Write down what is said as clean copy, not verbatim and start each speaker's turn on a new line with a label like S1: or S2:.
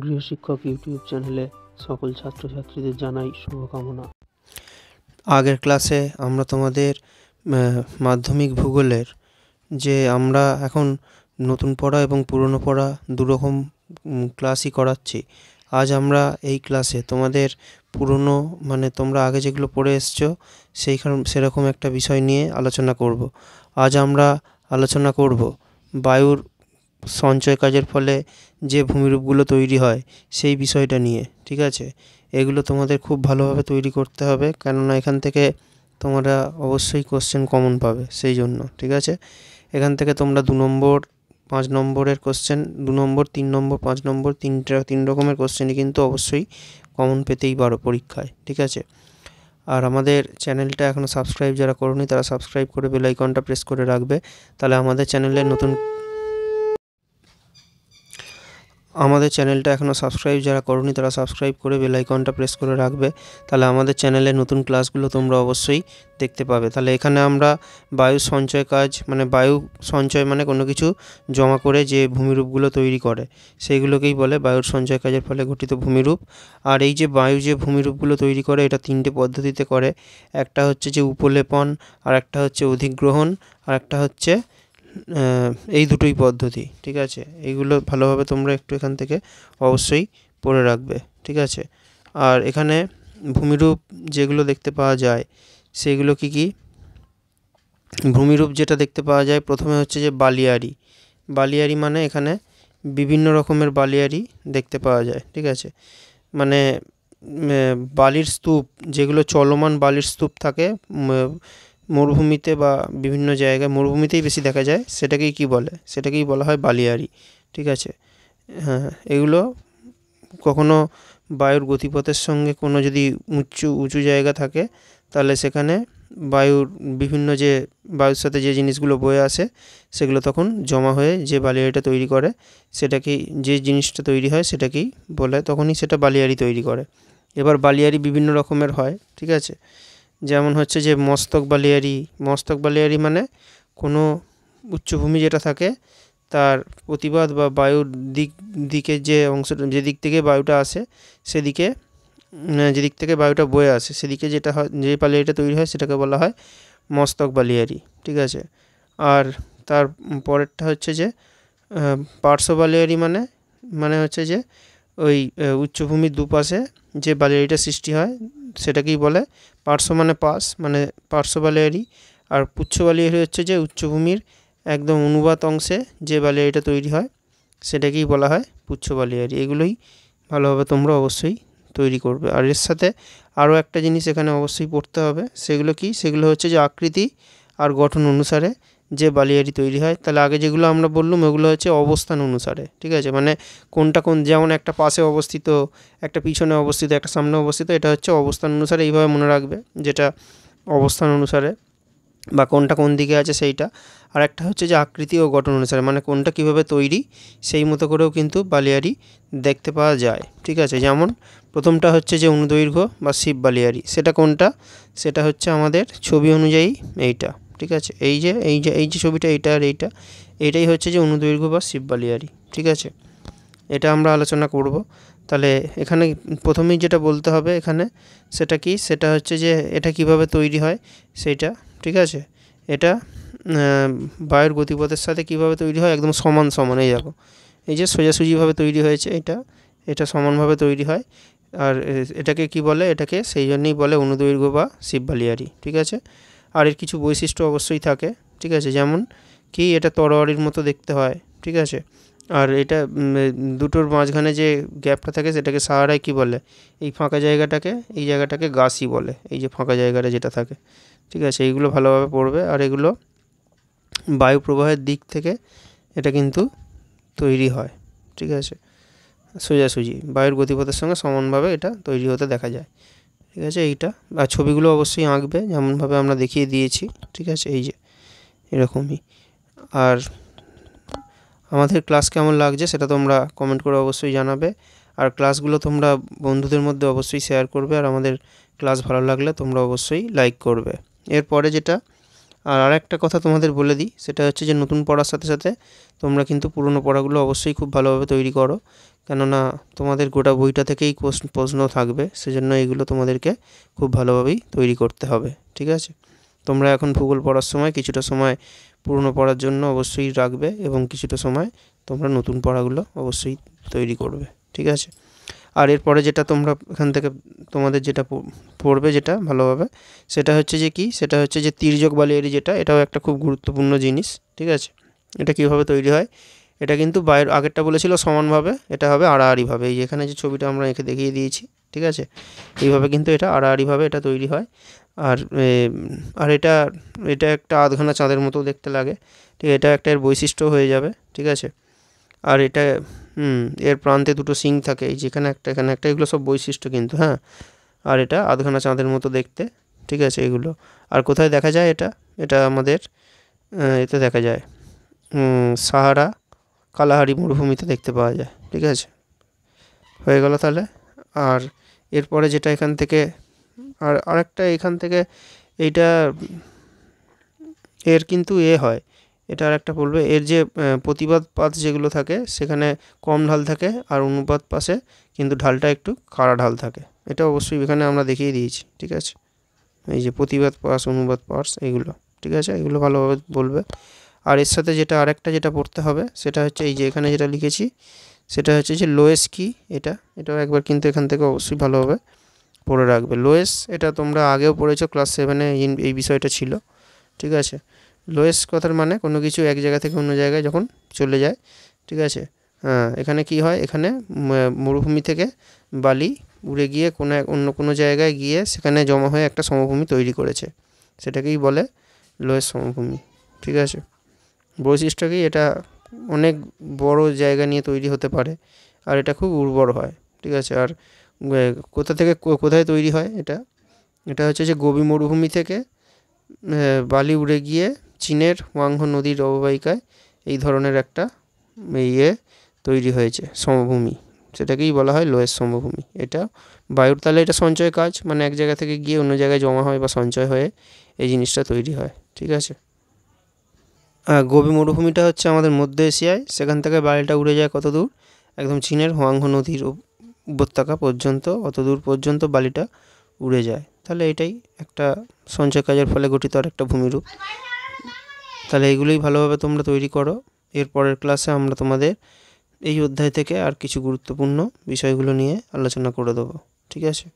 S1: গৃহশিক্ষক YouTube চ্যানেলে সকল ছাত্রছাত্রীদের জানাই শুভকামনা।
S2: আগের ক্লাসে আমরা তোমাদের মাধ্যমিক ভূগোলের যে আমরা এখন নতুন পড়া এবং পুরনো পড়া দুরকম ক্লাসই করাচ্ছি। আজ আমরা এই ক্লাসে তোমাদের পুরনো তোমরা আগে যেগুলো পড়ে এসছো সেরকম একটা বিষয় নিয়ে আলোচনা করব। আজ আমরা আলোচনা করব বায়ুর সঞ্চয় কাজের ফলে যে ভূমিরূপগুলো তৈরি হয় সেই বিষয়টা নিয়ে, ঠিক আছে? এগুলো তোমাদের খুব ভালোভাবে তৈরি করতে হবে, কেননা এখান থেকে তোমরা অবশ্যই কোশ্চেন কমন পাবে, সেই জন্য, ঠিক আছে? এখান থেকে তোমরা 2 নম্বর 5 নম্বরের কোশ্চেন, 2 নম্বর 3 নম্বর 5 নম্বর তিন রকমের কোশ্চেনই কিন্তু অবশ্যই কমন পেতেই পারো পরীক্ষায়, ঠিক আছে? আর আমাদের চ্যানেলটা এখনও সাবস্ক্রাইব যারা করোনি তারা সাবস্ক্রাইব করে বেল আইকনটা প্রেস করে রাখবে, তাহলে আমাদের চ্যানেলটা এখনও সাবস্ক্রাইব যারা করোনি তারা সাবস্ক্রাইব করে বেল আইকনটা প্রেস করে রাখবে, তাহলে আমাদের চ্যানেলে নতুন ক্লাসগুলো তোমরা অবশ্যই দেখতে পাবে। তাহলে এখানে আমরা বায়ু সঞ্চয় কাজ বায়ু সঞ্চয় কোনো কিছু জমা করে যে ভূমিরূপগুলো তৈরি করে সেইগুলোকেই বলে বায়ুর সঞ্চয় কাজের ফলে গঠিত ভূমিরূপ। আর এই যে বায়ু যে ভূমিরূপগুলো তৈরি করে এটা 3টে পদ্ধতিতে করে। একটা হচ্ছে যে উপলেপন, আর একটা হচ্ছে অধিগ্রহণ, আর একটা হচ্ছে এই দুটোই পদ্ধতি, ঠিক আছে? এইগুলো ভালোভাবে তোমরা একটু এখান থেকে অবশ্যই পড়ে রাখবে, ঠিক আছে? আর এখানে ভূমিরূপ যেগুলো দেখতে পাওয়া যায় সেগুলো কি কি? ভূমিরূপ যেটা দেখতে পাওয়া যায় প্রথমে হচ্ছে যে বালিয়াড়ি। মানে এখানে বিভিন্ন রকমের বালিয়াড়ি দেখতে পাওয়া যায়, ঠিক আছে? বালির স্তূপ, যেগুলো চলমান বালির স্তূপ থাকে মরুভূমিতে বা বিভিন্ন জায়গায়, মরুভূমিতেই বেশি দেখা যায়, সেটাকেই বলা হয় বালিয়াড়ি, ঠিক আছে? হ্যাঁ, এগুলো কখনো বায়ুর গতিপথের সঙ্গে কোনো যদি উঁচু জায়গা থাকে তাহলে সেখানে বায়ুর সাথে যে জিনিসগুলো বয়ে আসে সেগুলো তখন জমা হয়ে যে বালিয়াড়িটা তৈরি করে যে জিনিসটা তৈরি হয় সেটাকেই বলে, তখনই সেটা বালিয়াড়ি তৈরি করে। এবার বালিয়াড়ি বিভিন্ন রকমের হয়, ঠিক আছে? যেমন হচ্ছে যে মস্তক বালিয়াড়ি মানে কোনো উচ্চভূমি যেটা থাকে তার প্রতিবাদ বা বায়ুর দিকে যে অংশটা, যে দিক থেকে বায়ুটা আসে সেদিকে, যে দিক থেকে বায়ুটা বয়ে আসে সেদিকে যেটা হয়, যে বালিয়াড়িটা তৈরি হয় সেটাকে বলা হয় মস্তক বালিয়াড়ি, ঠিক আছে? আর তার পরেরটা হচ্ছে যে পার্শ্ব বালিয়াড়ি মানে হচ্ছে যে ওই উচ্চভূমির দুপাশে যে বালিয়াড়িটা সৃষ্টি হয় সেটাকেই বলে পার্শ্ব পার্শ্ব বালিয়াড়ি। আর পুচ্ছ বালিয়াড়ি হচ্ছে যে উচ্চভূমির একদম অনুবাত অংশে যে বালিয়াড়িটা তৈরি হয় সেটাকেই বলা হয় পুচ্ছ বালিয়াড়ি। এগুলোই ভালোভাবে তোমরা অবশ্যই তৈরি করবে। আর এর সাথে আরও একটা জিনিস এখানে অবশ্যই পড়তে হবে, সেগুলো হচ্ছে যে আকৃতি আর গঠন অনুসারে যে বালিয়াড়ি তৈরি হয়। তাহলে আগে যেগুলো আমরা বললাম ওগুলো হচ্ছে অবস্থান অনুসারে, ঠিক আছে? কোনটা যেমন একটা পাশে অবস্থিত, একটা পিছনে অবস্থিত, একটা সামনে অবস্থিত, এটা হচ্ছে অবস্থান অনুসারে, এইভাবে মনে রাখবে যেটা অবস্থান অনুসারে বা কোনটা কোন দিকে আছে সেইটা। আর একটা হচ্ছে যে আকৃতি ও গঠন অনুসারে, কোনটা কীভাবে তৈরি সেই মতো করেও কিন্তু বালিয়াড়ি দেখতে পাওয়া যায়, ঠিক আছে? যেমন প্রথমটা হচ্ছে যে অনুদৈর্ঘ্য বা শিব বালিয়াড়ি, সেটা হচ্ছে আমাদের ছবি অনুযায়ী এইটা, ঠিক আছে? এই যে ছবিটা, এইটা আর এইটাই হচ্ছে যে অনুদৈর্ঘ্য বা শিব বালিয়াড়ি, ঠিক আছে? এটা আমরা আলোচনা করব। তাহলে এখানে প্রথমেই যেটা বলতে হবে এখানে সেটা হচ্ছে যে এটা কিভাবে তৈরি হয় সেইটা, ঠিক আছে? এটা বায়ুর গতিপথের সাথে কিভাবে তৈরি হয়, একদম সমান, এই দেখো, এই যে সোজাসুজিভাবে তৈরি হয়েছে, এটা সমানভাবে তৈরি হয়। আর এটাকে কি বলে? এটাকে সেই জন্যই বলে অনুদৈর্ঘ্য বা শিব বালিয়াড়ি, ঠিক আছে? আর এর কিছু বৈশিষ্ট্য অবশ্যই থাকে, ঠিক আছে? যেমন কি এটা তরোয়ারির মতো দেখতে হয়, ঠিক আছে? আর এটা দুটোর মাঝখানে যে গ্যাপটা থাকে সেটাকে সাহারায় কি বলে? এই জায়গাটাকে গাসি বলে, এই যে ফাঁকা জায়গাটা যেটা থাকে, ঠিক আছে? এইগুলো ভালোভাবে পড়বে। আর এগুলো বায়ু প্রবাহের দিক থেকে এটা কিন্তু তৈরি হয়, ঠিক আছে? সোজাসুজি বায়ুর গতিপথের সঙ্গে সমানভাবে এটা তৈরি হতে দেখা যায়, ঠিক আছে? এইটা আর ছবিগুলো অবশ্যই আঁকবে যেমনভাবে আমরা দেখিয়ে দিয়েছি, ঠিক আছে? এই যে এরকমই। আর আমাদের ক্লাস কেমন লাগছে সেটা তোমরা কমেন্ট করে অবশ্যই জানাবে। আর ক্লাসগুলো তোমরা বন্ধুদের মধ্যে অবশ্যই শেয়ার করবে। আর আমাদের ক্লাস ভালো লাগলে তোমরা অবশ্যই লাইক করবে। এরপরে যেটা আর আরেকটা কথা তোমাদের বলে দিই, সেটা হচ্ছে যে নতুন পড়ার সাথে সাথে তোমরা কিন্তু পুরনো পড়াগুলো অবশ্যই খুব ভালোভাবে তৈরি করো, কেননা তোমাদের গোটা বইটা থেকেই প্রশ্ন থাকবে, সেজন্য এগুলো তোমাদেরকে খুব ভালোভাবেই তৈরি করতে হবে, ঠিক আছে? তোমরা এখন ভূগোল পড়ার সময় কিছুটা সময় পুরনো পড়ার জন্য অবশ্যই রাখবে এবং কিছুটা সময় তোমরা নতুন পড়াগুলো অবশ্যই তৈরি করবে, ঠিক আছে? আর এরপরে যেটা তোমরা এখান থেকে তোমাদের যেটা পড়বে যেটা ভালোভাবে, সেটা হচ্ছে যে কি, সেটা হচ্ছে যে তির্যক বালিয়াড়ি, যেটা এটাও একটা খুব গুরুত্বপূর্ণ জিনিস, ঠিক আছে? এটা কীভাবে তৈরি হয়, এটা কিন্তু বাইরের আগেরটা বলেছিল সমানভাবে, এটা হবে আড়াআড়িভাবে। এই এখানে যে ছবিটা আমরা এঁকে দেখিয়ে দিয়েছি, ঠিক আছে, এইভাবে কিন্তু এটা আড়াআড়িভাবে এটা তৈরি হয়। আর আর এটা এটা একটা আধখানা চাঁদের মতো দেখতে লাগে, ঠিক, এটা একটা এর বৈশিষ্ট্য হয়ে যাবে, ঠিক আছে? আর এটা এর প্রান্তে দুটো শিং থাকে, এই যেখানে একটা এখানে একটা, এগুলো সব বৈশিষ্ট্য কিন্তু, হ্যাঁ। আর এটা আধখানা চাঁদের মতো দেখতে, ঠিক আছে এগুলো। আর কোথায় দেখা যায় এটা, এটা আমাদের এতে দেখা যায়, সাহারা কালাহারি মরুভূমিতে দেখতে পাওয়া যায়, ঠিক আছে? হয়ে গেল তাহলে। আর এরপরে যেটা এখান থেকে আর আরেকটা এখান থেকে এইটা এর কিন্তু হয়, এটা আরেকটা বলবে, এর যে প্রতিবাদ পাত যেগুলো থাকে সেখানে কম ঢাল থাকে, আর অনুপাত পাশে কিন্তু ঢালটা একটু খাড়া ঢাল থাকে, এটা অবশ্যই এখানে আমরা দেখিয়ে দিয়েছি, ঠিক আছে? এই যে প্রতিবাদ পাশ অনুবাদ পাশ এগুলো, ঠিক আছে, এগুলো ভালোভাবে বলবে। আর এর সাথে যেটা আরেকটা যেটা পড়তে হবে সেটা হচ্ছে এই যে এখানে যেটা লিখেছি, সেটা হচ্ছে যে লোয়েস কি, এটাও একবার কিন্তু এখান থেকে অবশ্যই ভালোভাবে পড়ে রাখবে। লোয়েস এটা তোমরা আগেও পড়েছো, ক্লাস 7-এ এই বিষয়টা ছিল, ঠিক আছে? লোয়েস কথার মানে কোনো কিছু এক জায়গা থেকে অন্য জায়গায় যখন চলে যায়, ঠিক আছে? হ্যাঁ, এখানে কি হয়, এখানে মরুভূমি থেকে বালি উড়ে গিয়ে অন্য কোনো জায়গায় গিয়ে সেখানে জমা হয়ে একটা সমভূমি তৈরি করেছে, সেটাকেই বলে লোয়েস সমভূমি, ঠিক আছে? বৈশিষ্ট্য কি, এটা অনেক বড় জায়গা নিয়ে তৈরি হতে পারে, আর এটা খুব উর্বর হয়, ঠিক আছে? আর কোথা থেকে কোথায় তৈরি হয় এটা, এটা হচ্ছে যে গোবি মরুভূমি থেকে বালি উড়ে গিয়ে চীনের ওয়াংহো নদীর অববাহিকায় এই ধরনের একটা তৈরি হয়েছে সমভূমি, সেটাকেই বলা হয় লোয়েস সমভূমি। এটা বায়ুর তালে এটা সঞ্চয় কাজ, মানে এক জায়গা থেকে গিয়ে অন্য জায়গায় জমা হয় বা সঞ্চয় হয়ে এই জিনিসটা তৈরি হয়, ঠিক আছে? গোবি মরুভূমিটা হচ্ছে আমাদের মধ্য এশিয়ায়, সেখান থেকে বালিটা উড়ে যায় কত দূর, একদম চীনের হোয়াংহো নদীর উপত্যকা পর্যন্ত, অত দূর পর্যন্ত বালিটা উড়ে যায়। তাহলে এটাই একটা সঞ্চয় কাজের ফলে গঠিত আর একটা ভূমিরূপ। তাহলে এইগুলোই ভালোভাবে তোমরা তৈরি করো। এর পরের ক্লাসে আমরা তোমাদের এই অধ্যায় থেকে আর কিছু গুরুত্বপূর্ণ বিষয়গুলো নিয়ে আলোচনা করে দেবো, ঠিক আছে?